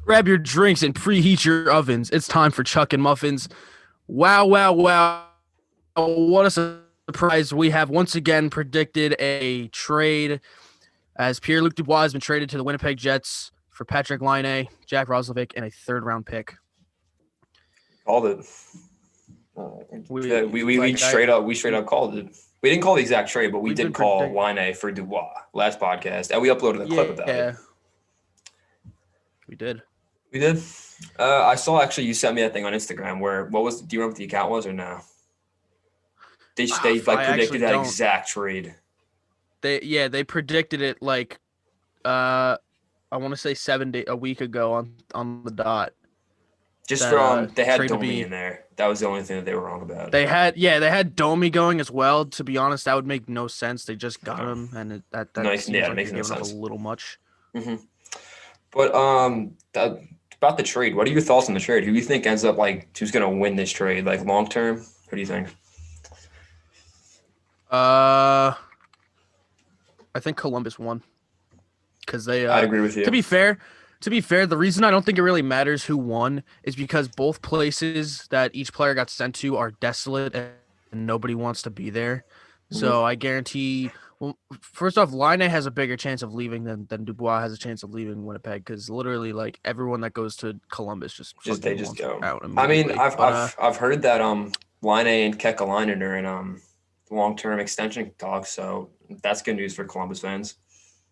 Grab your drinks and preheat your ovens. It's time for Chuckin Muffins. Wow, wow, wow. What a surprise. We have once again predicted a trade as Pierre-Luc Dubois has been traded to the Winnipeg Jets for Patrick Laine, Jack Roslovic, and a third-round pick. Called it. We straight up called it. We didn't call the exact trade, but we did call Laine for Dubois last podcast, and we uploaded a clip about it. We did. We did. I saw actually you sent me that thing on Instagram where do you remember what the account was or no? They predicted that exact trade. They predicted it like I want to say a week ago on the dot. Just from they had Domi in there. That was the only thing that they were wrong about. They had Domi going as well. To be honest, that would make no sense. They just got him, and that nice. Seems like it makes no sense. A little much. Mm-hmm. But about the trade, what are your thoughts on the trade? Who do you think ends up who's going to win this trade, long term? What do you think? I think Columbus won because they. I'd agree with you. To be fair, the reason I don't think it really matters who won is because both places that each player got sent to are desolate and nobody wants to be there. Mm-hmm. So I guarantee. Well, first off, Laine has a bigger chance of leaving than Dubois has a chance of leaving Winnipeg because literally, everyone that goes to Columbus just go out. I mean, I've heard that Laine and Kekalainen are in long-term extension talks, so that's good news for Columbus fans.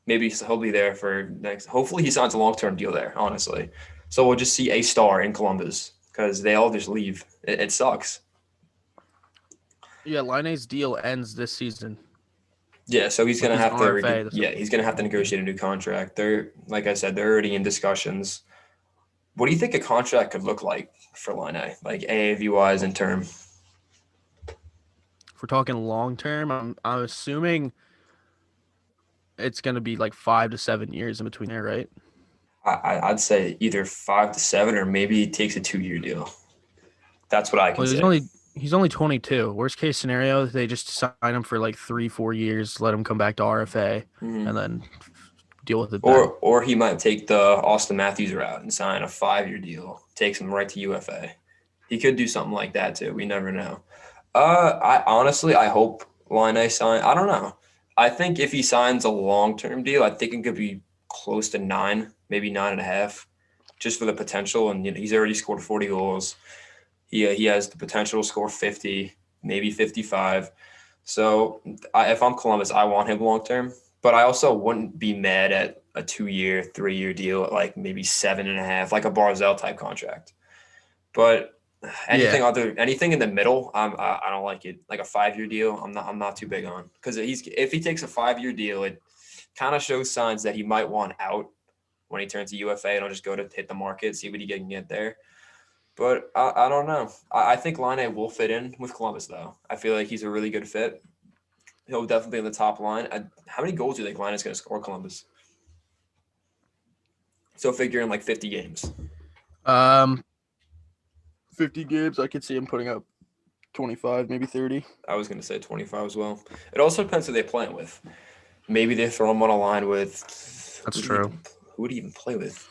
Maybe he'll be there for next. Hopefully, he signs a long-term deal there. Honestly, so we'll just see a star in Columbus because they all just leave. It sucks. Yeah, Laine's deal ends this season. Yeah, so he's gonna have to. He's gonna have to negotiate a new contract. They're like I said, they're already in discussions. What do you think a contract could look like for Laine, AAV wise in term? If we're talking long term, I'm assuming it's gonna be 5 to 7 years in between there, right? I'd say either 5 to 7, or maybe he takes a 2-year deal. That's what I can say. He's only 22. Worst case scenario, they just sign him for 3-4 years, let him come back to RFA, and then deal with it. Or he might take the Austin Matthews route and sign a 5-year deal, takes him right to UFA. He could do something like that too. We never know. I hope Laine sign. I don't know. I think if he signs a long-term deal, I think it could be close to 9, maybe 9.5, just for the potential. And he's already scored 40 goals. He has the potential to score 50, maybe 55. So if I'm Columbus, I want him long term. But I also wouldn't be mad at a 2-year, 3-year deal at maybe 7.5, like a Barzal type contract. But anything in the middle, I don't like it. Like a 5-year deal, I'm not too big on, because if he takes a 5-year deal, it kind of shows signs that he might want out when he turns to UFA and he'll just go to hit the market, see what he can get there. But I don't know. I think Laine will fit in with Columbus, though. I feel like he's a really good fit. He'll definitely be in the top line. How many goals do you think Laine is going to score Columbus? So figuring 50 games. 50 games, I could see him putting up 25, maybe 30. I was going to say 25 as well. It also depends who they play with. Maybe they throw him on a line with. That's true. Who would he even play with?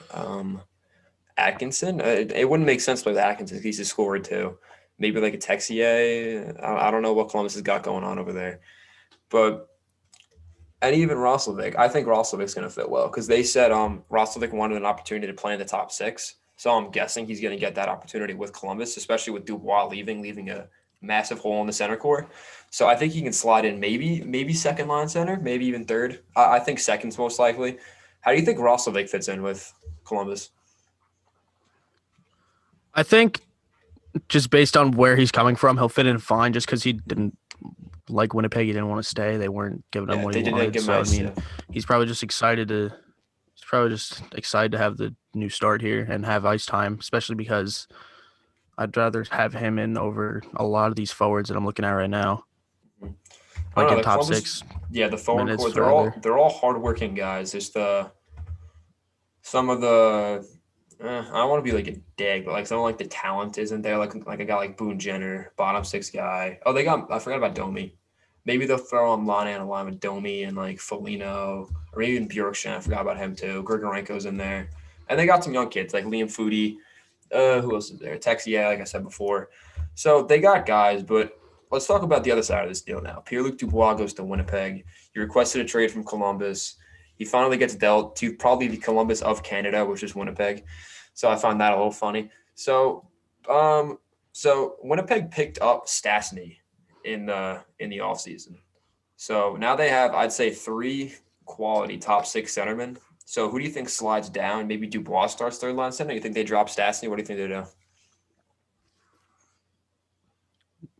Atkinson? It wouldn't make sense to play with Atkinson because he's a scorer too. Maybe a Texier. I don't know what Columbus has got going on over there. And even Roslovic. I think Roslovic's going to fit well because they said Roslovic wanted an opportunity to play in the top 6. So I'm guessing he's going to get that opportunity with Columbus, especially with Dubois leaving a massive hole in the center core. So I think he can slide in maybe second line center, maybe even third. I think second's most likely. How do you think Roslovic fits in with Columbus? I think just based on where he's coming from, he'll fit in fine just because he didn't like Winnipeg. He didn't want to stay. They weren't giving him what he wanted. So, he's probably just excited to have the new start here and have ice time, especially because I'd rather have him in over a lot of these forwards that I'm looking at right now. In top Columbus, 6. Yeah, the forward core, they're all hardworking guys. Just some of the I don't want to be a dig, but some of the talent isn't there. Like a guy like Boone Jenner, bottom 6 guy. Oh, I forgot about Domi. Maybe they'll throw on Laine on a line with Domi and Foligno, or maybe even Bjorkstrand. I forgot about him too. Grigorenko's in there. And they got some young kids like Liam Foodie. Who else is there? Texier, like I said before. So they got guys, but let's talk about the other side of this deal now. Pierre-Luc Dubois goes to Winnipeg. He requested a trade from Columbus. He finally gets dealt to probably the Columbus of Canada, which is Winnipeg. So I find that a little funny. So Winnipeg picked up Stastny in the offseason. So now they have, I'd say, 3 quality top 6 centermen. So who do you think slides down? Maybe Dubois starts third line center. You think they drop Stastny? What do you think they do?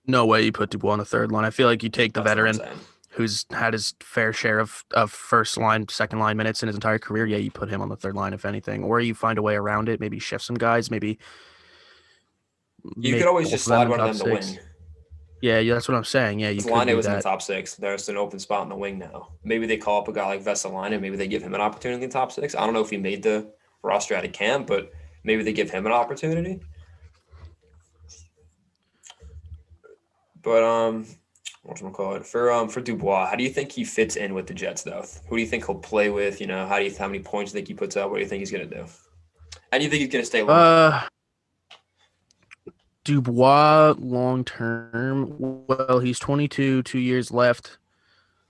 No way you put Dubois on the third line. I feel like you take the That's what I'm veteran saying. who's had his fair share of first line, second line minutes in his entire career. Yeah, you put him on the third line, if anything. Or you find a way around it, maybe shift some guys, maybe You could make always both just of them slide in one of top them to six. wing. Yeah, that's what I'm saying. Yeah, you Because could Laine do was in the that. top 6. There's an open spot in the wing now. Maybe they call up a guy like Vesalainen. Maybe they give him an opportunity in the top 6. I don't know if he made the roster out of camp, but maybe they give him an opportunity. But whatchamacallit, for Dubois, how do you think he fits in with the Jets though? Who do you think he'll play with? How many points do you think he puts up? What do you think he's gonna do? And you think he's gonna stay long? Dubois long term. Well, he's 22, 2 years left.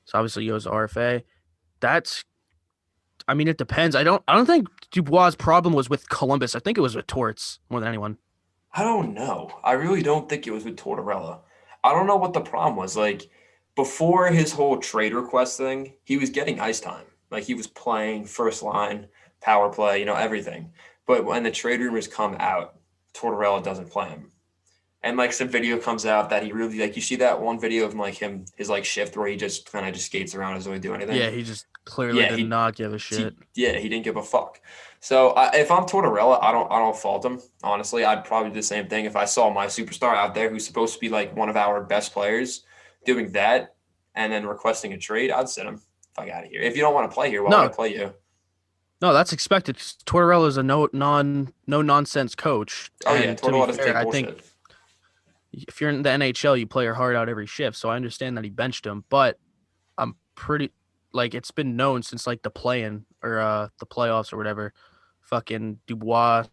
So obviously he goes to RFA. I mean, it depends. I don't think Dubois' problem was with Columbus. I think it was with Torts more than anyone. I don't know. I really don't think it was with Tortorella. I don't know what the problem was. Like before his whole trade request thing, he was getting ice time. Like he was playing first line, power play, everything. But when the trade rumors come out, Tortorella doesn't play him. And like some video comes out that he really like you see that one video of like his like shift where he just kind of just skates around, doesn't really do anything. Yeah, he just clearly Yeah, did not give a shit. he didn't give a fuck. So if I'm Tortorella, I don't fault him. Honestly, I'd probably do the same thing if I saw my superstar out there who's supposed to be like one of our best players doing that and then requesting a trade. I'd send him fuck out of here. If you don't want to play here, why would I No, play you? no, that's expected. Tortorella is a no nonsense coach, Oh yeah, and to be Tortorella doesn't fair, take I think bullshit. if you're in the NHL, you play your heart out every shift. So I understand that he benched him, but I'm pretty like it's been known since like the play-in or the playoffs or whatever. Fucking Dubois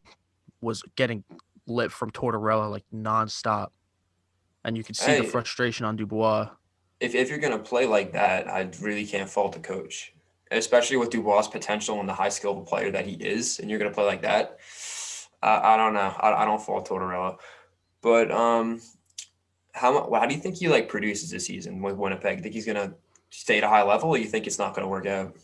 was getting lit from Tortorella like nonstop, and you could see the Hey, frustration on Dubois. if you're gonna play like that, I really can't fault the coach, especially with Dubois' potential and the high skilled player that he is, and you're gonna play like that. I don't know. I don't fault Tortorella, but how do you think he like produces this season with Winnipeg? Think he's gonna stay at a high level, or you think it's not gonna work out?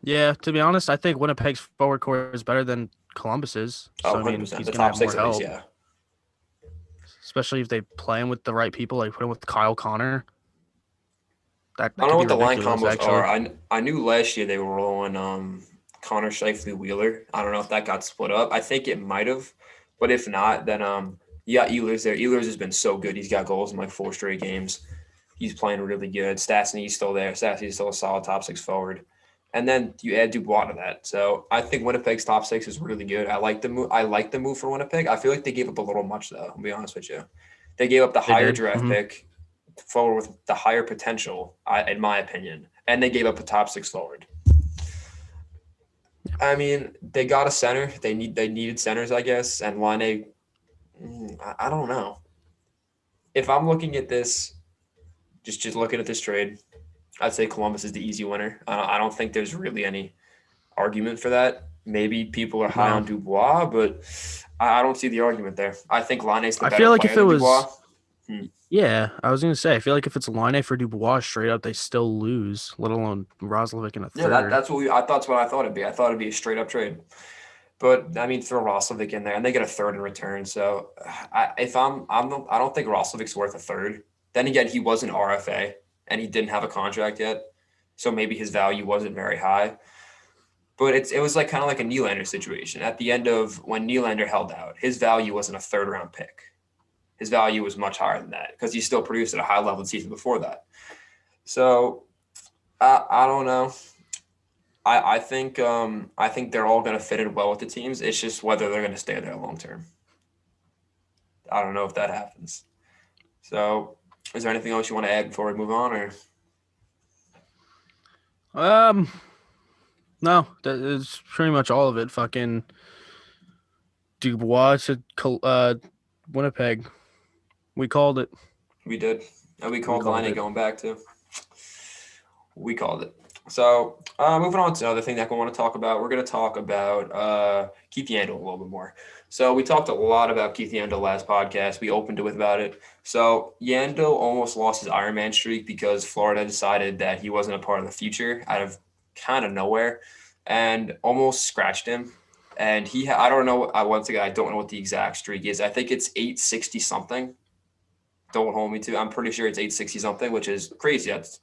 Yeah, to be honest, I think Winnipeg's forward core is better than Columbus's. Oh, So I mean, 100%. he's The gonna top have more 6 at least, help, yeah. especially if they play him with the right people. Like put him with Kyle Connor. That I don't could know be what the line ridiculous, combos actually. are. I knew last year they were rolling Connor Scheifele Wheeler. I don't know if that got split up. I think it might have, but if not, then you got Ehlers there. Ehlers has been so good. He's got goals in like 4 straight games. He's playing really good. Stastny's still there. Stastny's still a solid top 6 forward. And then you add Dubois to that. So I think Winnipeg's top 6 is really good. I like the move. I like the move for Winnipeg. I feel like they gave up a little much though. I'll be honest with you. They gave up the They higher did. draft pick forward with the higher potential, in my opinion, and they gave up a top 6 forward. I mean, they got a center. They needed centers, I guess, and Laine. I don't know. If I'm looking at this, just looking at this trade, I'd say Columbus is the easy winner. I don't think there's really any argument for that. Maybe people are high No, on Dubois, but I don't see the argument there. I think Laine's the I better feel like player if it than Dubois. was, yeah, I was gonna say, I feel like if it's Laine for Dubois straight up, they still lose, let alone Roslovic in a Yeah, third. that's what I thought it'd be. I thought it'd be a straight up trade. But I mean, throw Roslovic in there, and they get a third in return. So, I don't think Roslovic's worth a third. Then again, he was an RFA, and he didn't have a contract yet, so maybe his value wasn't very high. But it was like kind of like a Nylander situation. At the end of when Nylander held out, his value wasn't a third round pick. His value was much higher than that because he still produced at a high level the season before that. So I don't know. I think they're all going to fit in well with the teams. It's just whether they're going to stay there long term. I don't know if that happens. So, is there anything else you want to add before we move on, or Um, No, that is pretty much all of it. Fucking Dubois to Winnipeg. We called it. We did. And we We called called Laine it. going back to. We called it. So moving on to another thing that we want to talk about. We're going to talk about Keith Yandle a little bit more. So we talked a lot about Keith Yandle last podcast. We opened it with about it. So Yandle almost lost his Ironman streak because Florida decided that he wasn't a part of the future out of kind of nowhere and almost scratched him. And I don't know. Once again, I don't know what the exact streak is. I think it's 860 something. Don't hold me to. I'm pretty sure it's 860 something, which is crazy. That's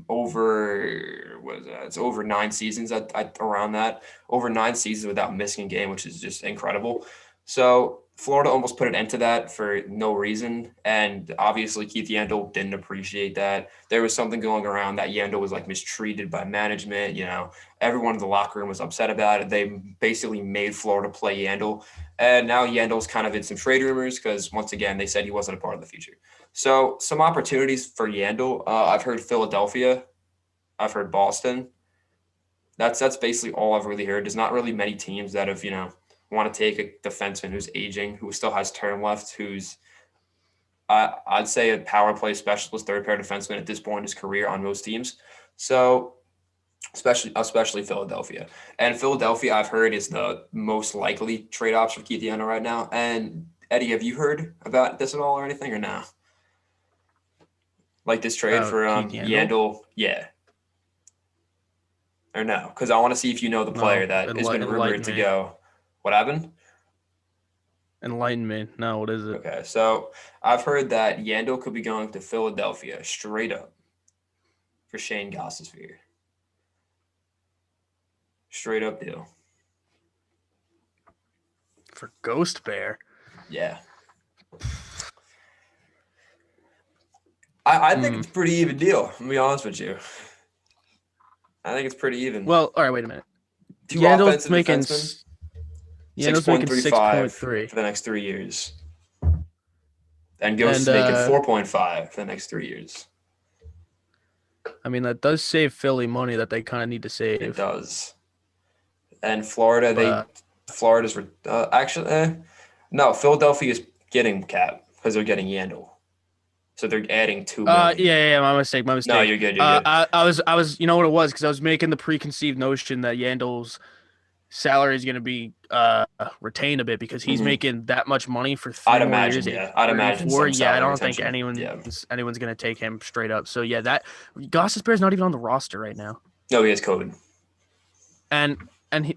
over what is that? It's over 9 seasons around that. Over 9 seasons without missing a game, which is just incredible. So Florida almost put an end to that for no reason. And obviously Keith Yandle didn't appreciate that. There was something going around that Yandle was like mistreated by management. Everyone in the locker room was upset about it. They basically made Florida play Yandle. And now Yandle's kind of in some trade rumors because once again, they said he wasn't a part of the future. So some opportunities for Yandle. I've heard Philadelphia. I've heard Boston. That's basically all I've really heard. There's not really many teams that have want to take a defenseman who's aging, who still has term left, who's I'd say a power play specialist, third pair defenseman at this point in his career on most teams. So especially Philadelphia. And Philadelphia, I've heard, is the most likely trade option for Keith Yandle right now. And Eddie, have you heard about this at all or anything or no? Like this trade for Keith Yandle? Yandle, yeah. Or no? Because I want to see if you know the player No, that has been rumored enlighten to me. go. What happened? Enlighten me. No, what is it? Okay, so I've heard that Yandle could be going to Philadelphia straight up for Shane Gostisbehere. Straight up deal. For Ghost Bear? Yeah. I think it's a pretty even deal. I'm going to be honest with you. I think it's pretty even. Well, all right, wait a minute. Two offensive defensemen. Yandle's making 6.3 for the next 3 years. And Ghost is making 4.5 for the next 3 years. I mean, that does save Philly money that they kind of need to save. It does. And Florida, Florida's actually no. Philadelphia is getting cap because they're getting Yandle, so they're adding $2 million. Yeah, my mistake. No, you're good. I was, you know what it was, because I was making the preconceived notion that Yandle's salary is going to be retained a bit because he's making that much money for 3 more years. I'd imagine. I don't think anyone's going to take him straight up. So yeah, that Gostisbehere's not even on the roster right now. No, he has COVID. And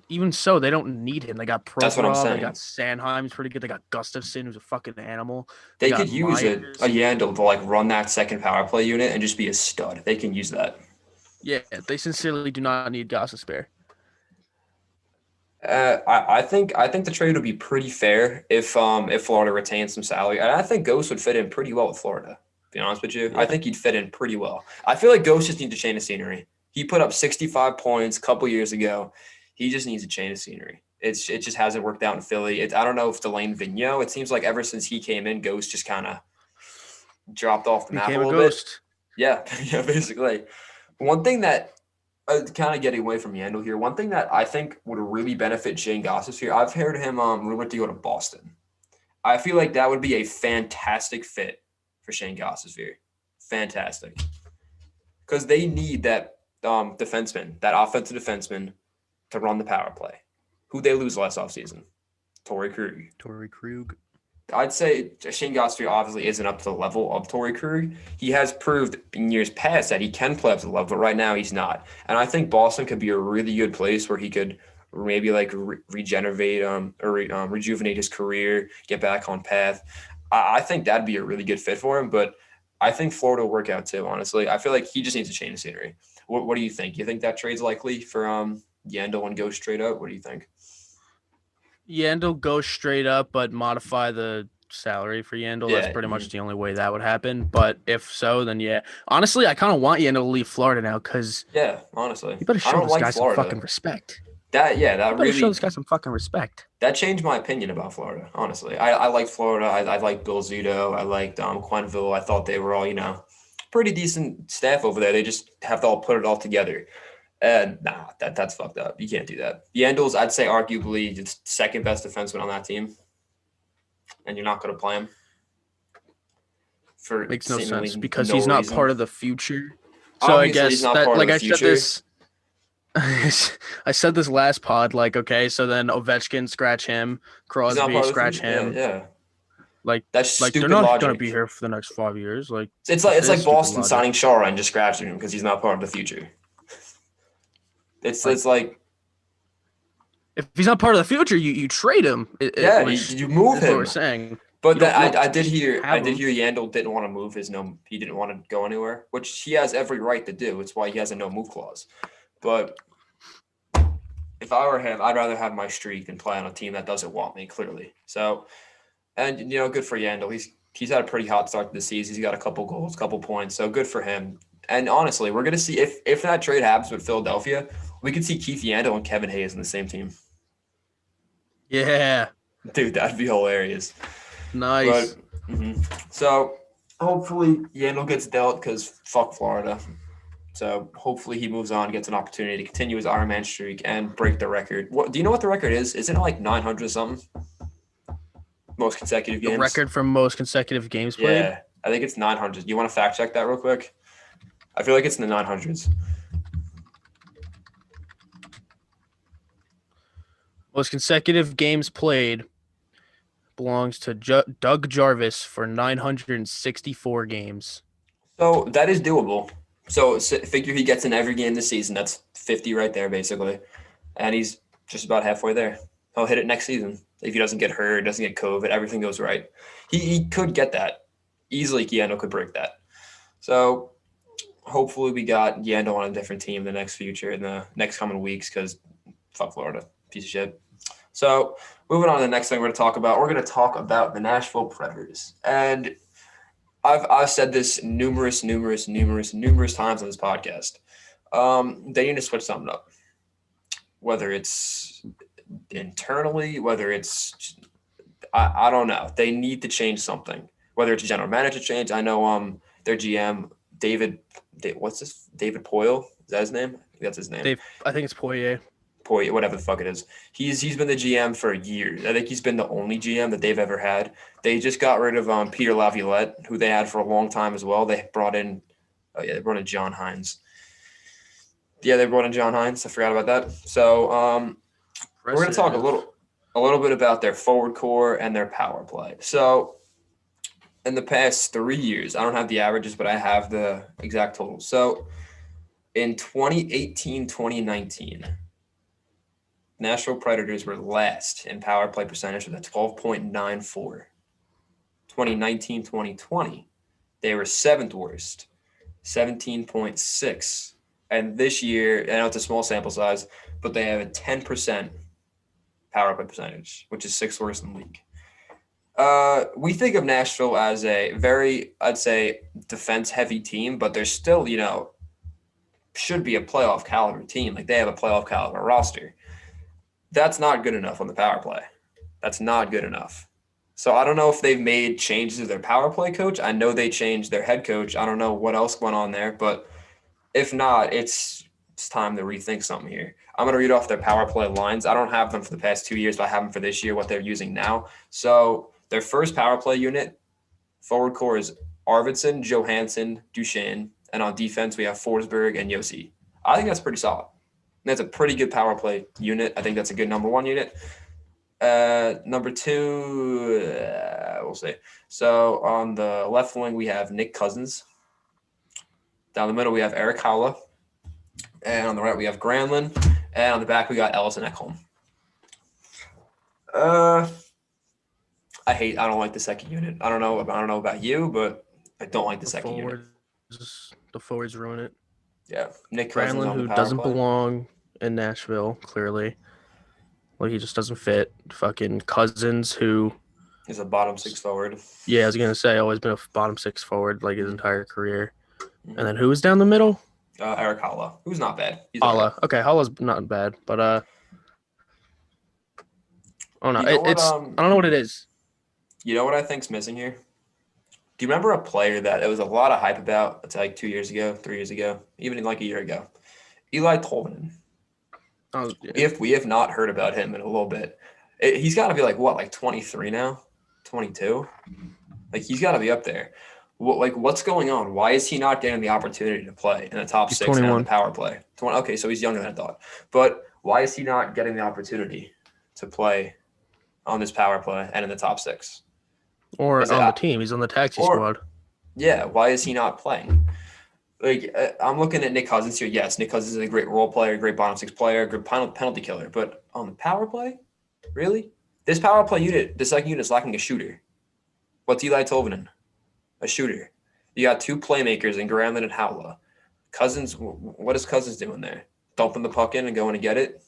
even so, they don't need him. They got Provorov, they got Sanheim, who's pretty good. They got Gustafsson, who's a fucking animal. They could use a Yandle to like run that second power play unit and just be a stud. They can use that. Yeah, they sincerely do not need Gostisbehere. I think the trade would be pretty fair if Florida retains some salary, and I think Ghost would fit in pretty well with Florida. To be honest with you, I think he'd fit in pretty well. I feel like Ghost just needs a change of scenery. He put up 65 points a couple years ago. He just needs a change of scenery. It just hasn't worked out in Philly. I don't know if Laine Vigneault. It seems like ever since he came in, Ghost just kind of dropped off the map a little bit. Yeah, basically. One thing that kind of getting away from Yandle here. One thing that I think would really benefit Shane Gostisbehere, I've heard him rumored to go to Boston. I feel like that would be a fantastic fit for Shane Gostisbehere. Fantastic. Because they need that defenseman, that offensive defenseman, to run the power play. Who they lose last offseason? Torrey Krug. I'd say Shane Gostisbehere obviously isn't up to the level of Torrey Krug. He has proved in years past that he can play up to the level, but right now he's not. And I think Boston could be a really good place where he could maybe like rejuvenate his career, get back on path. I think that'd be a really good fit for him, but I think Florida will work out too, honestly. I feel like he just needs to change the scenery. What do you think? You think that trade's likely for Yandle and go straight up? What do you think? Yandle goes straight up, but modify the salary for Yandle. That's pretty much the only way that would happen. But if so, then yeah. Honestly, I kind of want Yandle to leave Florida now because honestly, you better show this guy some fucking respect. That really show this guy some fucking respect. That changed my opinion about Florida. Honestly, I liked Florida. I liked Bill Zito. I liked Quenneville. I thought they were all pretty decent staff over there. They just have to all put it all together. Nah, that's fucked up. You can't do that. Yandle's, I'd say, arguably the second best defenseman on that team, and you're not going to play him for Makes no sense seemingly because no he's not reason. part of the future. So I Obviously, he's guess not that, part of like the I said future. this, I said this last pod, like, okay, so then Ovechkin, scratch him, He's not Crosby, part of the scratch future. Yeah, him. yeah. Like, That's like they're stupid not gonna be logic. here for the next 5 years. Like, It's is like stupid Boston logic. signing Shara and just scratching him because he's not part of the future. Like, It's like if he's not part of the future, you trade him. yeah, Which you move is what we're him. saying. But You that don't you don't I did just hear have him. Yandle didn't want to move his no, he didn't want to go anywhere, which he has every right to do. It's why he has a no move clause. But if I were him, I'd rather have my streak than play on a team that doesn't want me, clearly. So, and good for Yandle. He's had a pretty hot start to the season. He's got a couple goals, couple points, so good for him. And honestly, we're gonna see if that trade happens with Philadelphia, we could see Keith Yandle and Kevin Hayes in the same team. Yeah, Dude, that'd be hilarious. nice. But so hopefully Yandle gets dealt because fuck Florida. So hopefully he moves on, gets an opportunity to continue his Ironman streak and break the record. What do you know what the record is? Isn't it like 900 something? Most consecutive The games. record for most consecutive games played. Yeah, I think it's 900. You want to fact check that real quick? I feel like it's in the 900s. Most consecutive games played belongs to Doug Jarvis for 964 games. So that is doable. So figure he gets in every game this season. That's 50 right there, basically. And he's just about halfway there. He'll hit it next season. If he doesn't get hurt, doesn't get COVID, everything goes right. He could get that. Easily, Yandle could break that. So hopefully we got Yandle on a different team in the next future, in the next coming weeks, because fuck Florida. Piece of shit. So moving on to the next thing we're going to talk about. We're going to talk about the Nashville Predators. And I've said this numerous times on this podcast. They need to switch something up, whether it's internally, whether it's I don't know. They need to change something. Whether it's a general manager change, I know their GM David Poyle, is that his name? I think that's his name. I think it's Poirier. Poirier, whatever the fuck it is. He's been the GM for years. I think he's been the only GM that they've ever had. They just got rid of Peter Laviolette, who they had for a long time as well. They brought in John Hines. Yeah, they brought in John Hines. I forgot about that. So we're going to talk a little bit about their forward core and their power play. So in the past 3 years, I don't have the averages, but I have the exact totals. So in 2018-2019, Nashville Predators were last in power play percentage with a 12.94. 2019-2020, they were seventh worst, 17.6. And this year, I know it's a small sample size, but they have a 10% power play percentage, which is sixth worst in the league. We think of Nashville as a very, I'd say, defense-heavy team, but they're still, should be a playoff caliber team. Like, they have a playoff caliber roster. That's not good enough on the power play. That's not good enough. So I don't know if they've made changes to their power play coach. I know they changed their head coach. I don't know what else went on there, but if not, it's time to rethink something here. I'm going to read off their power play lines. I don't have them for the past 2 years, but I have them for this year, what they're using now. So their first power play unit, forward core is Arvidsson, Johansson, Duchesne, and on defense we have Forsberg and Yossi. I think that's pretty solid. That's a pretty good power play unit. I think that's a good number one unit. Number two, we'll see. So on the left wing, we have Nick Cousins. Down the middle, we have Eric Haula. And on the right, we have Granlund. And on the back, we got Ellison Ekholm. I don't like the second unit. I don't know about you, but I don't like the second unit. The forwards ruin it. Yeah. Nick Cousins Granlund, on the who power doesn't play. belong in Nashville, clearly. Like, he just doesn't fit. Fucking Cousins, who is a bottom six forward. Yeah, I was going to say, always been a bottom six forward, like, his entire career. Mm-hmm. And then who was down the middle? Eric Haula, who's not bad. Haula. Right. Okay, Haula's not bad, but oh no, I don't know what it is. You know what I think's missing here? Do you remember a player that it was a lot of hype about? It's like 2 years ago, 3 years ago, even like a year ago. Eli Tolvanen. Oh, yeah. We have not heard about him in a little bit. He's got to be like 23 now, 22. Like he's got to be up there. What's going on? Why is he not getting the opportunity to play in the top He's 6 and on the 21. power play? Okay, so he's younger than I thought. But why is he not getting the opportunity to play on this power play and in the top 6? Or on the team. He's on the taxi squad. Yeah, why is he not playing? I'm looking at Nick Cousins here. Yes, Nick Cousins is a great role player, great bottom 6 player, good penalty killer. But on the power play, really? This power play unit, the second unit is lacking a shooter. What's Eli Tolvanen? A shooter. You got 2 playmakers in Granlund and Howla. Cousins, what is Cousins doing there? Dumping the puck in and going to get it?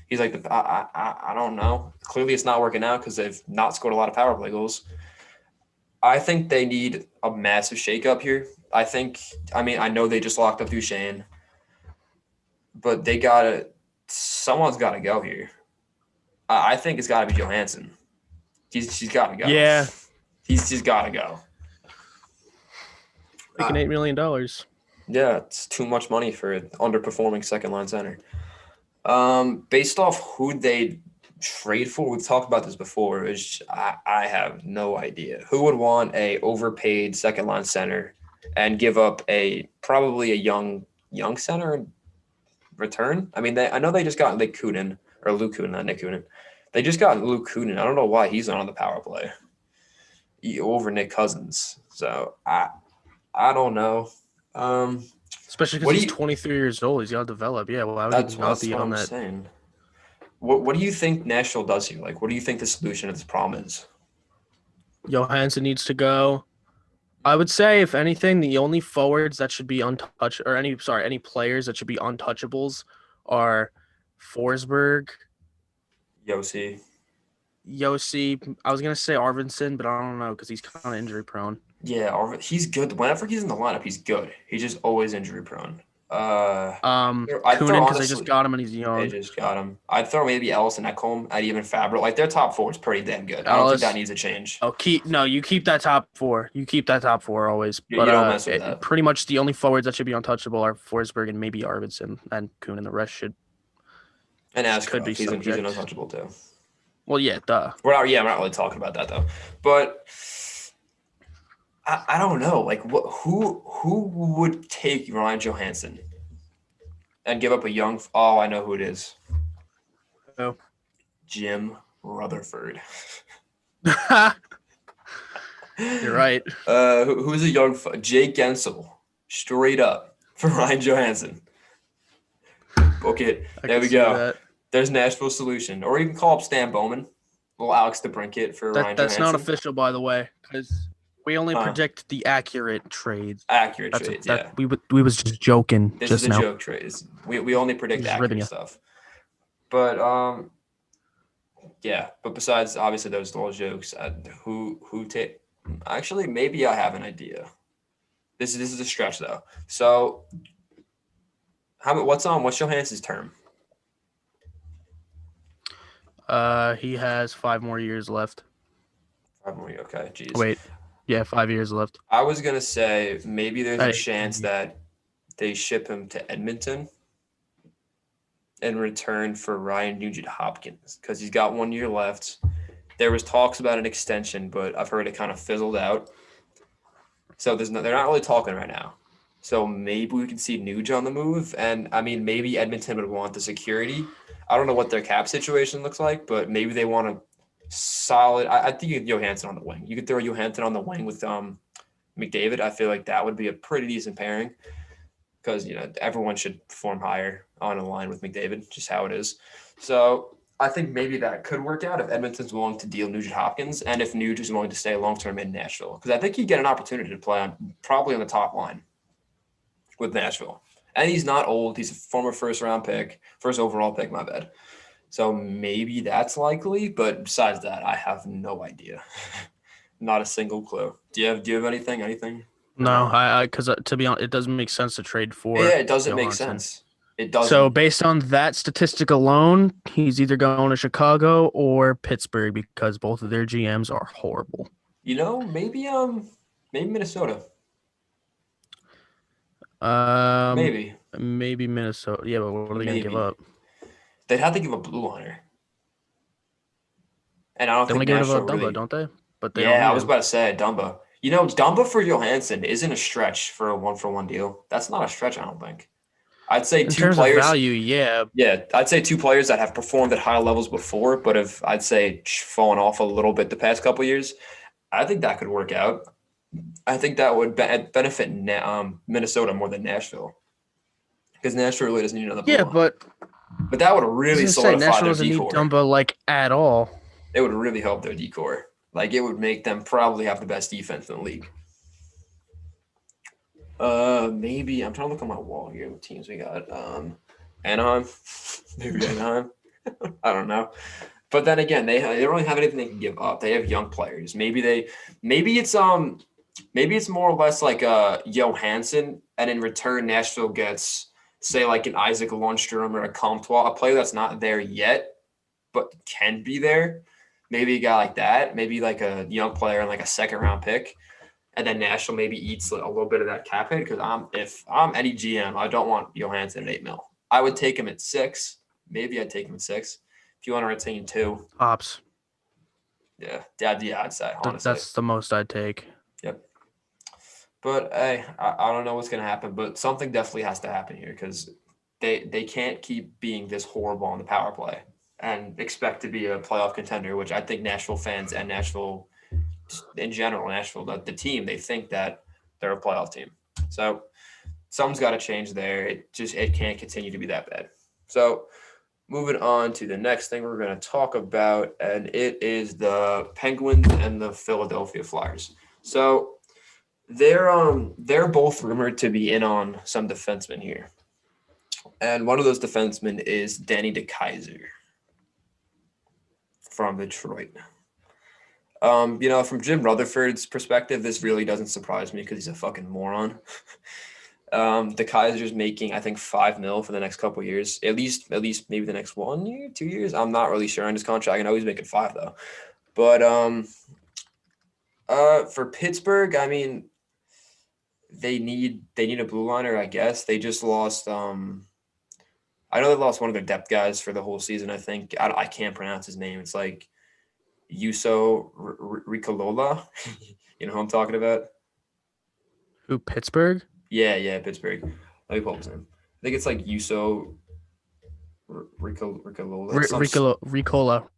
He's like, I don't know. Clearly it's not working out because they've not scored a lot of power play goals. I think they need a massive shakeup here. I know they just locked up Duchesne, but someone's got to go here. I think it's got to be Johansson. She's got to go. Yeah. He's got to go. Making $8 million. Yeah, it's too much money for an underperforming second-line center. Based off who they trade for, we've talked about this before. I have no idea. Who would want a overpaid second-line center and give up probably a young center in return? I mean, I know they just got Luke Kunin, not Nick Kunin. They just got Luke Kunin. I don't know why he's not on the power play over Nick Cousins. So I don't know. Especially because he's 23 years old. He's got to develop. Yeah, well, why would he not be on that? Saying. What do you think Nashville does here? Like, what do you think the solution to this problem is? Johansson needs to go. I would say, if anything, the only forwards that should be untouched, or any players that should be untouchables are Forsberg, Yossi. I was gonna say Arvidsson, but I don't know because he's kind of injury prone. Yeah, he's good. Whenever he's in the lineup, he's good. He's just always injury prone. Kunin, because they just got him and he's young. They just got him. I'd throw maybe Ellis and Ekholm. I'd even Fabro. Like their top 4 is pretty damn good. I don't think that needs a change. You keep that top 4. You keep that top 4 always. But you don't mess with that. Pretty much the only forwards that should be untouchable are Forsberg and maybe Arvidsson, and Kunin. The rest should. And Askarov, he's an untouchable too. Well, yeah, duh. We're not really talking about that though. But I don't know. Like, who would take Ryan Johansson and give up a young? Oh, I know who it is. Oh, Jim Rutherford. You're right. Who's a young Jake Gensel, straight up for Ryan Johansson. Book it. There we go. That. There's Nashville's solution. Or you can call up Stan Bowman, little Alex DeBrincat for Ryan Johansson. That's not official, by the way, because we only predict the accurate trades. Yeah. We was just joking. This is a joke trades. We only predict accurate stuff. But yeah. But besides, obviously, those little jokes. Who take? Actually, maybe I have an idea. This is a stretch though. So, what's Johansson's term? He has 5 more years left. 5 more years. Okay, jeez. Wait, yeah, 5 years left. I was gonna say maybe there's a chance that they ship him to Edmonton in return for Ryan Nugent-Hopkins because he's got 1 year left. There was talks about an extension, but I've heard it kind of fizzled out. So they're not really talking right now. So maybe we can see Nuge on the move, and I mean maybe Edmonton would want the security. I don't know what their cap situation looks like, but maybe they want a solid. I think you could Johansson on the wing. You could throw Johansson on the wing with McDavid. I feel like that would be a pretty decent pairing because everyone should perform higher on a line with McDavid, just how it is. So I think maybe that could work out if Edmonton's willing to deal Nugent-Hopkins and if Nuge is willing to stay long term in Nashville because I think he'd get an opportunity to play probably on the top line with Nashville. And he's not old. He's a former first overall pick, my bad. So maybe that's likely. But besides that, I have no idea. Not a single clue. Do you have anything? No, because to be honest, it doesn't make sense to trade for. Yeah, it doesn't make sense. It doesn't. So based on that statistic alone, he's either going to Chicago or Pittsburgh because both of their GMs are horrible. Maybe Minnesota. Maybe, Maybe Minnesota. Yeah, but what are they gonna give maybe up? they'd have to give a blue liner, and I don't They want think to get rid of Nashville Dumba, really. don't they? But they don't Yeah, I need was him about to say Dumba. Dumba for Johansson isn't a stretch for a 1-for-1 deal. That's not a stretch, I don't think. I'd say in two terms of players. value. Yeah, Yeah, I'd say two players that have performed at high levels before, but have I'd say fallen off a little bit the past couple years. I think that could work out. I think that would benefit Minnesota more than Nashville because Nashville really doesn't need another blue yeah, line. but But that would I was really gonna say solidify Nashville their doesn't need decor. Dumba like at all. It would really help their decor. Like it would make them probably have the best defense in the league. Maybe I'm trying to look on my wall here. What teams we got? Anaheim, maybe Anaheim. I don't know. But then again, they don't really have anything they can give up. They have young players. Maybe it's more or less like Johansson, and in return, Nashville gets say like an Isaac Lundstrom or a Comtois, a player that's not there yet, but can be there. Maybe a guy like that. Maybe like a young player and like a second round pick. And then Nashville maybe eats a little bit of that cap hit because if I'm any GM, I don't want Johansson at 8 mil. I would take him at 6. Maybe I'd take him at 6. If you want to retain 2, Tops. yeah, I'd say honestly. That's the most I'd take. Yep. But hey, I don't know what's gonna happen, but something definitely has to happen here because they can't keep being this horrible on the power play and expect to be a playoff contender, which I think Nashville fans and Nashville in general, Nashville, the team, they think that they're a playoff team. So something's got to change there. It can't continue to be that bad. So moving on to the next thing we're going to talk about, and it is the Penguins and the Philadelphia Flyers. So they're both rumored to be in on some defensemen here, and one of those defensemen is Danny DeKeyser from Detroit. From Jim Rutherford's perspective, this really doesn't surprise me because he's a fucking moron. The Kaiser's making, I think, 5 mil for the next couple of years, at least maybe the next 1 year, 2 years. I'm not really sure on his contract. I know he's making 5 though. But for Pittsburgh, I mean, they need a blue liner, I guess. They just lost. I know they lost one of their depth guys for the whole season. I think I can't pronounce his name. It's like Yuso Ricolola. You know who I'm talking about? Who, Pittsburgh? Yeah, Pittsburgh. Let me pull up his name. I think it's like Yuso Ricolola.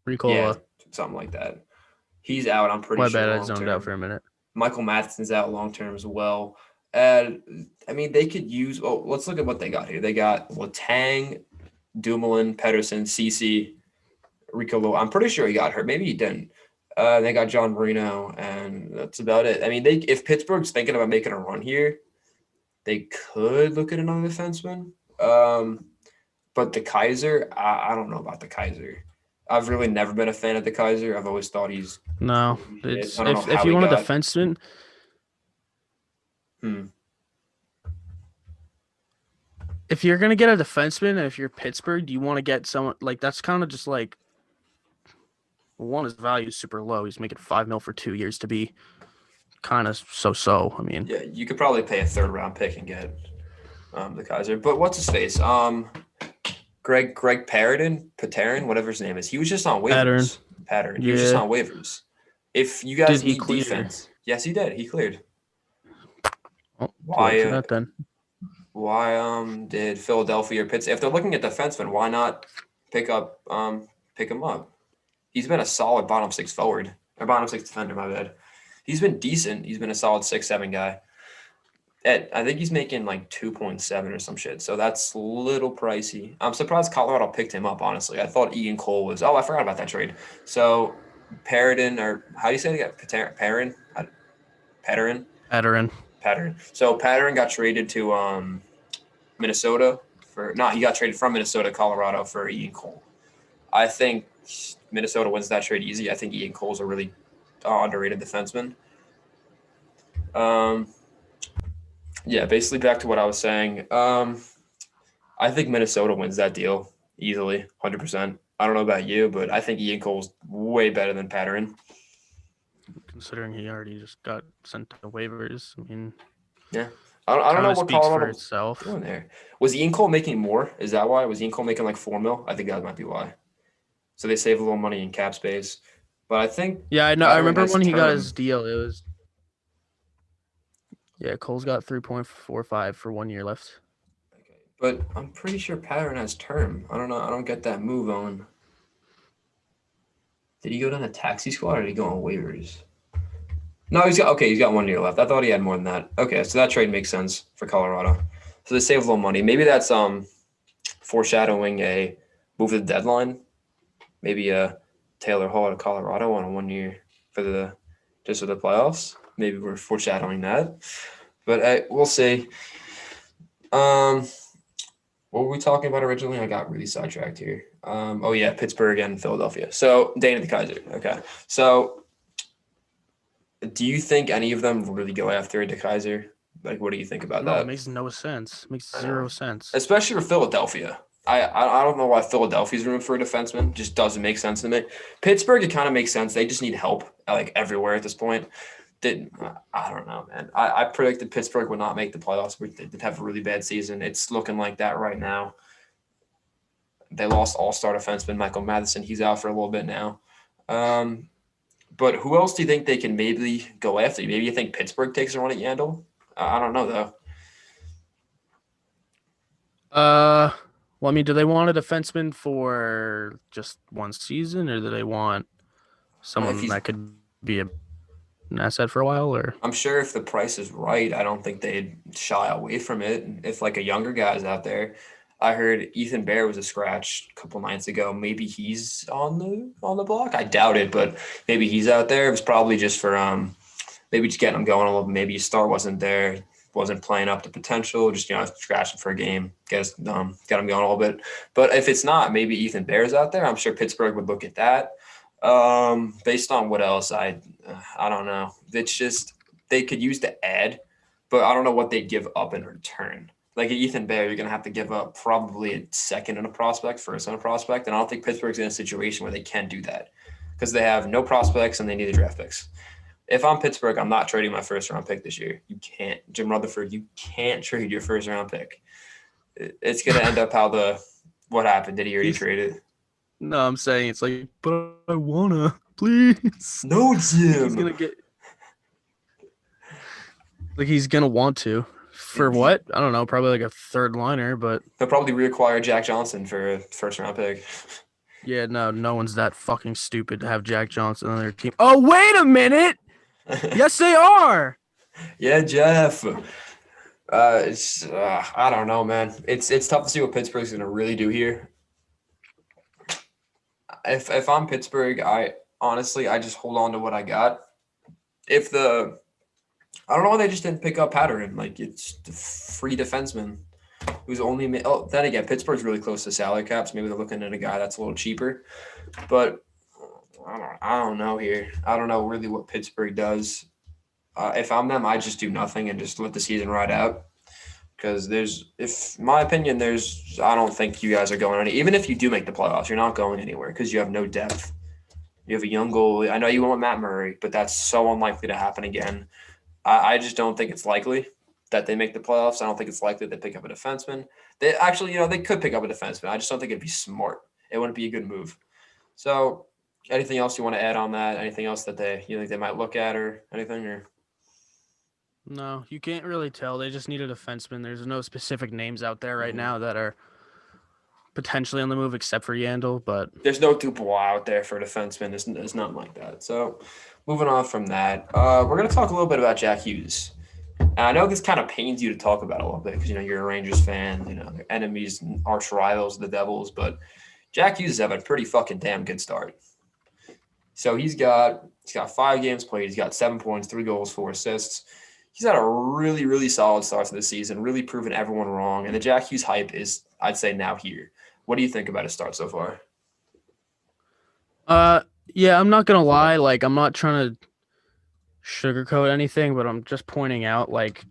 Ricola. Yeah, something like that. He's out, I'm pretty My sure, bad, I long zoned out for term. a minute. Michael Matheson's out long term as well. And I mean, they could use. Oh, let's look at what they got here. They got Letang, Dumoulin, Pedersen, CC, Ricolo. I'm pretty sure he got hurt. Maybe he didn't. They got John Marino, and that's about it. I mean, if Pittsburgh's thinking about making a run here, they could look at another defenseman. But the Kaiser, I don't know about the Kaiser. I've really never been a fan of the Kaiser. I've always thought he's. No, I it's don't know if how you he want a got. defenseman, Hmm. if you're gonna get a defenseman, and if you're Pittsburgh, do you want to get someone like that's kind of just like one, his value is super low. He's making 5 mil for 2 years to be kind of so. I mean, Yeah, you could probably pay a 3rd-round pick and get the Kaiser. But what's his face? Greg Pateryn, whatever his name is. He was just on waivers. Pattern. He was just Yeah. on waivers. If you guys Did he need clear? defense, yes, he did. He cleared. Oh, Why? for that then? Why did Philadelphia or Pittsburgh? If they're looking at defensemen, why not pick him up? He's been a solid bottom 6 forward or bottom 6 defender. My bad. He's been decent. He's been a solid 6-7 guy. I think he's making like 2.7 or some shit. So that's a little pricey. I'm surprised Colorado picked him up, honestly. I thought Ian Cole was. Oh, I forgot about that trade. So Pateryn, or how do you say it? Pateryn? Pateryn. So Pateryn got traded to Minnesota he got traded from Minnesota to Colorado for Ian Cole. I think Minnesota wins that trade easy. I think Ian Cole's a really underrated defenseman. Yeah, basically back to what I was saying. I think Minnesota wins that deal easily, 100%. I don't know about you, but I think Ian Cole's way better than Pateryn. Considering he already just got sent to waivers, I mean, Yeah. I don't kind know of what speaks for Colorado was itself. doing there. Was Ian Cole making more? Is that why? Was Ian Cole making like $4 million? I think that might be why. So they save a little money in cap space. But I think Yeah, I know. I Patterson remember has when he got term. his deal. It was Cole's got 3.45 for 1 year left. Okay. But I'm pretty sure Patterson has term. I don't know. I don't get that move on. Did he go down the taxi squad or did he go on waivers? No, he's got 1 year left. I thought he had more than that. Okay, so that trade makes sense for Colorado. So they save a little money. Maybe that's foreshadowing a move to the deadline. Maybe a Taylor Hall to Colorado on a 1 year for the playoffs. Maybe we're foreshadowing that. But we'll see. What were we talking about originally? I got really sidetracked here. Oh yeah, Pittsburgh and Philadelphia. So Dane the Kaiser. Okay. So do you think any of them really go after De Kaiser? Like, what do you think about No, it that? makes no sense. It makes I zero know. sense. Especially for Philadelphia. I don't know why Philadelphia's room for a defenseman. Just doesn't make sense to me. Pittsburgh, it kind of makes sense. They just need help like everywhere at this point. I don't know, man. I predicted Pittsburgh would not make the playoffs. They did have a really bad season. It's looking like that right now. They lost all-star defenseman Michael Matheson. He's out for a little bit now. But who else do you think they can maybe go after? Maybe you think Pittsburgh takes a run at Yandle? I don't know, though. Well, I mean, do they want a defenseman for just one season, or do they want someone that could be an asset for a while? Or I'm sure if the price is right, I don't think they'd shy away from it. If like a younger guy's out there, I heard Ethan Bear was a scratch a couple nights ago. Maybe he's on the block. I doubt it, but maybe he's out there. It was probably just for maybe just getting him going a little. Maybe his star wasn't there, wasn't playing up to potential. Just scratching for a game, get him going a little bit. But if it's not, maybe Ethan Bear's out there. I'm sure Pittsburgh would look at that. Based on what else, I don't know. It's just they could use to add, but I don't know what they'd give up in return. Like Ethan Bear, you're gonna have to give up probably a second and a prospect, first and a prospect, and I don't think Pittsburgh's in a situation where they can do that because they have no prospects and they need the draft picks. If I'm Pittsburgh, I'm not trading my first round pick this year. You can't, Jim Rutherford. You can't trade your first round pick. It's gonna end up how what happened. Did he already trade it? No, I'm saying it's like, but I wanna, please. No, Jim. He's gonna want to. For what? I don't know. Probably like a third liner, but they'll probably reacquire Jack Johnson for a first round pick. Yeah, no one's that fucking stupid to have Jack Johnson on their team. Oh, wait a minute. Yes, they are. Yeah, Jeff. I don't know, man. It's tough to see what Pittsburgh's gonna really do here. If I'm Pittsburgh, I just hold on to what I got. I don't know why they just didn't pick up Patterson. Like, it's the free defenseman who's only then again, Pittsburgh's really close to salary caps. Maybe they're looking at a guy that's a little cheaper. But I don't know here. I don't know really what Pittsburgh does. If I'm them, I just do nothing and just let the season ride out. Because my opinion, I don't think you guys are going any. Even if you do make the playoffs, you're not going anywhere because you have no depth. You have a young goalie. I know you want Matt Murray, but that's so unlikely to happen again. I just don't think it's likely that they make the playoffs. I don't think it's likely they pick up a defenseman. They actually, they could pick up a defenseman. I just don't think it'd be smart. It wouldn't be a good move. So, anything else you want to add on that? Anything else that you think they might look at or anything? Or no, you can't really tell. They just need a defenseman. There's no specific names out there right now that are potentially on the move except for Yandle, but there's no Dubois out there for a defenseman. There's nothing like that. So, moving on from that, we're going to talk a little bit about Jack Hughes. And I know this kind of pains you to talk about a little bit because, you're a Rangers fan, their enemies and arch rivals, the Devils, but Jack Hughes is having a pretty fucking damn good start. So he's got 5 games played. He's got 7 points, 3 goals, 4 assists. He's had a really, really solid start to the season, really proven everyone wrong. And the Jack Hughes hype is, I'd say, now here. What do you think about his start so far? Yeah, I'm not going to lie. Like, I'm not trying to sugarcoat anything, but I'm just pointing out, like,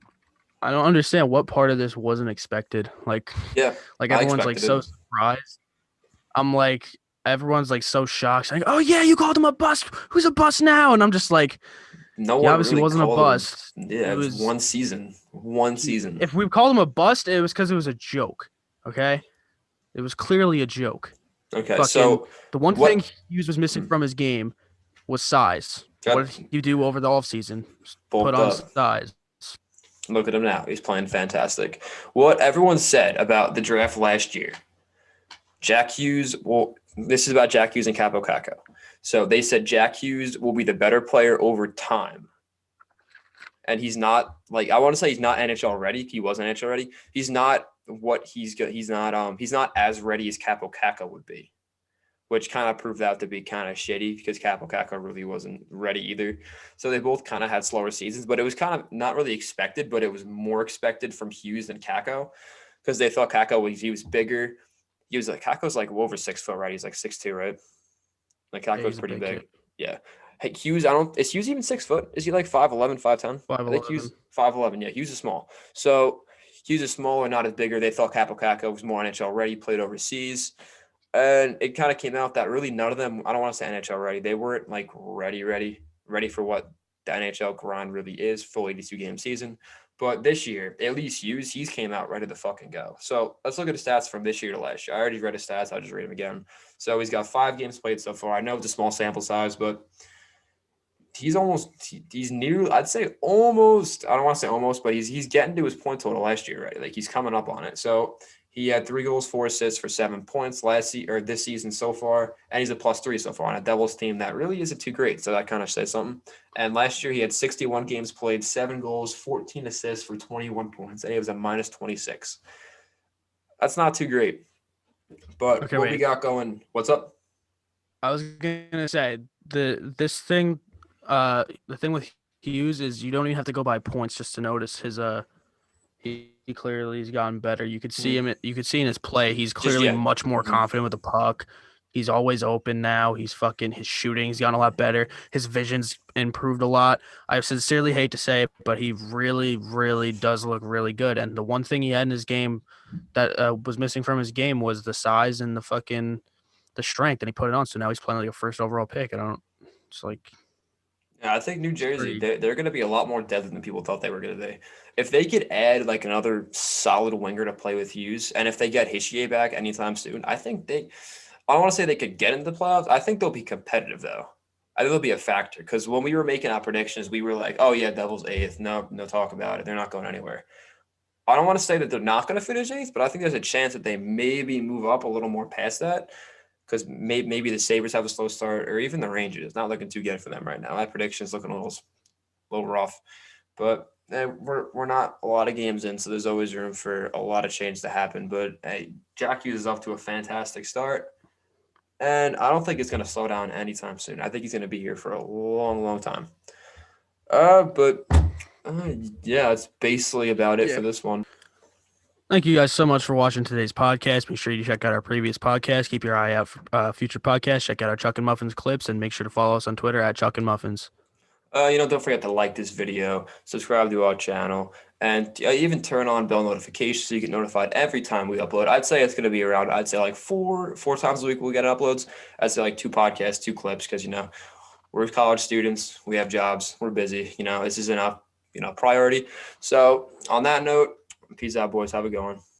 I don't understand what part of this wasn't expected. Like, yeah, like everyone's like so surprised. I'm like, everyone's like so shocked. Like, oh yeah, you called him a bust. Who's a bust now? And I'm just like, No He one obviously really wasn't a called him. bust. Yeah, It it was was one season. One season. if we called him a bust, it was because it was a joke. Okay, it was clearly a joke. Okay, Fucking so the one thing what? Hughes was missing from his game was size. What Got did he do over the offseason? Put bulked on up. size. Look at him now. He's playing fantastic. What everyone said about the draft last year, Jack Hughes. Well, this is about Jack Hughes and Capo Caco. So they said Jack Hughes will be the better player over time. And he's not like I want to say he's not NHL ready. He was NHL ready. He's not what he's good. He's not as ready as Capo Caco would be, which kind of proved out to be kind of shitty because Capo Caco really wasn't ready either. So they both kind of had slower seasons, but it was kind of not really expected, but it was more expected from Hughes than Caco because they thought Caco was bigger. He was like Caco's like over 6 foot, right? He's like 6'2", right? Like Yeah, Caco's he's a pretty big kid. big. Yeah. Hey, Hughes, I don't is Hughes even 6 foot? Is he like 5'11", 5'10"? I think 5'11". Hughes 5'11". Yeah, Hughes is small. So Hughes is smaller, not as bigger. They thought Capo Caco was more NHL ready, played overseas. And it kind of came out that really none of them, I don't want to say NHL ready. They weren't like ready for what the NHL grind really is, full 82 game season. But this year, at least Hughes, he's came out ready to fucking go. So let's look at the stats from this year to last year. I already read his stats. I'll just read them again. So he's got 5 games played so far. I know it's a small sample size, but he's near, I'd say almost, I don't want to say almost, but he's getting to his point total last year, right? Like he's coming up on it. So he had 3 goals, 4 assists for 7 points this season so far, and he's a +3 so far on a Devils team that really isn't too great. So that kind of says something. And last year he had 61 games played, 7 goals, 14 assists for 21 points, and he was a -26. That's not too great. But Okay, what we wait. got going? What's up? I was gonna say the thing with Hughes is you don't even have to go by points just to notice his he clearly has gotten better. You could see Mhm. you could see in his play, he's Just clearly yeah. much more Mhm. confident with the puck. He's always open now. His shooting's gotten a lot better. His vision's improved a lot. I sincerely hate to say it, but he really, really does look really good. And the one thing he had in his game that was missing from his game was the size and the strength, and he put it on. So now he's playing like a first overall pick. It's like Yeah, I think New it's Jersey, pretty. they're going to be a lot more deadly than people thought they were going to be. If they could add like another solid winger to play with Hughes, and if they get Hischier back anytime soon, I don't want to say they could get into the playoffs. I think they'll be competitive though. I think they'll be a factor because when we were making our predictions, we were like, oh yeah, Devils eighth. No, no talk about it. They're not going anywhere. I don't want to say that they're not going to finish eighth, but I think there's a chance that they maybe move up a little more past that because maybe the Sabres have a slow start or even the Rangers. It's not looking too good for them right now. My prediction is looking a little rough, but we're not a lot of games in, so there's always room for a lot of change to happen. But hey, Jack Hughes is off to a fantastic start, and I don't think it's going to slow down anytime soon. I think he's going to be here for a long, long time. But yeah, that's basically about it Yeah. for this one. Thank you guys so much for watching today's podcast. Make sure you check out our previous podcast. Keep your eye out for future podcasts. Check out our Chuckin Muffins clips, and make sure to follow us on Twitter at Chuckin Muffins. Don't forget to like this video, subscribe to our channel, and even turn on bell notifications so you get notified every time we upload. I'd say it's going to be around, I'd say like four times a week we'll get uploads. I'd say like 2 podcasts, 2 clips, because, we're college students, we have jobs, we're busy, this isn't a, priority. So on that note, peace out, boys. Have a good one.